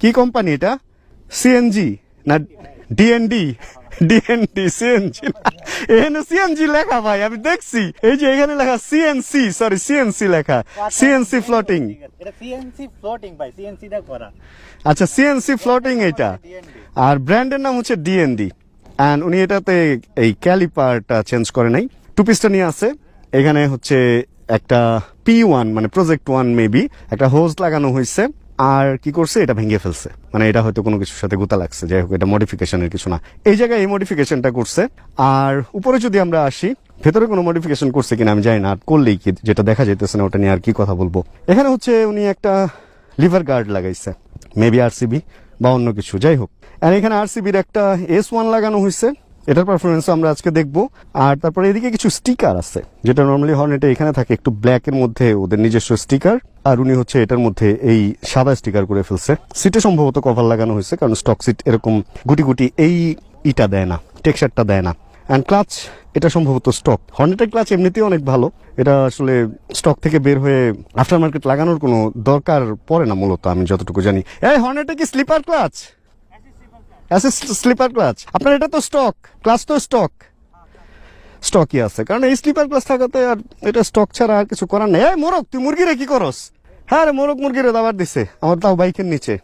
কি কোম্পানি এটা? সিএনজি না ডিএনডি? ডিএনডি সিএনজি, এখানে সিএনজি লেখা ভাই, আমি দেখছি এই যে এখানে লেখা সিএনসি, সরি সিএনসি লেখা, সিএনসি ফ্লোটিং। এটা সিএনসি ফ্লোটিং ভাই, সিএনসি দা করা। আচ্ছা সিএনসি ফ্লোটিং এটা, আর ব্র্যান্ডের নাম হচ্ছে ডিএনডি। অ্যান্ড উনি এটাতে এই ক্যালিপারটা চেঞ্জ করে নাই, টু পিস্টন নিয়ে আছে। এখানে হচ্ছে একটা P1 মানে প্রজেক্ট 1 মেবি একটা হোজ লাগানো হয়েছে, আর কি করছে এটা ভেঙে ফেলছে, মানে এটা হয়তো কোনো কিছুর সাথে গুতা লাগছে, যাই হোক এটা মডিফিকেশনের কিছু না। এই জায়গায় এই মডিফিকেশনটা করছে। আর উপরে যদি আমরা আসি, ভেতরে কোনো মডিফিকেশন করছে কিনা আমি জানি না, আর করলেই কি যেটা দেখা যাইতেছে না ওটা নিয়ে আর কি কথা বলবো। এখানে হচ্ছে উনি একটা লিভার গার্ড লাগাইছে, মেবি আরসিবি বা অন্য কিছু, যাই হোক। আর এখানে আরসিবির একটা S1 লাগানো হয়েছে, এটার পারফরমেন্স আমরা আজকে দেখবো। আর তারপরে এদিকে কিছু স্টিকার আছে, যেটা নর্মালি হর্নেটে এখানে থাকে একটু ব্ল্যাক এর মধ্যে ওদের নিজস্ব স্টিকার, আর উনি হচ্ছে এটার মধ্যে এই সাদা স্টিকার করে ফেলছে। সিটে সম্ভবত কভার লাগানো হয়েছে, কারণ স্টক সিট এরকম গুটি গুটি এই ইটা দেয় না, টেক্সচারটা দেয় না। অ্যান্ড ক্লাচ এটা সম্ভবত স্টক। হর্নেটের ক্লাচ এমনিতেই অনেক ভালো, এটা আসলে স্টক থেকে বের হয়ে আফটার মার্কেট লাগানোর কোনো দরকার পড়ে না মূলত, আমি যতটুকু জানি। এই হর্নেটে কি স্লিপার ক্লাচ? স্লিপার ক্লাচ আপনার? এটা তো স্টক ক্লাচ, তো স্টকই আছে, কারণ এই স্লিপার ক্লাচ থাকাতে আর এটা স্টক ছাড়া আর কিছু করার নেই। এই মোরগ, তুই মুরগিরে কি করস? হ্যাঁ রে, মোরগ মুরগিরে দাবার দিছে আমার, তাও বাইকের নিচে।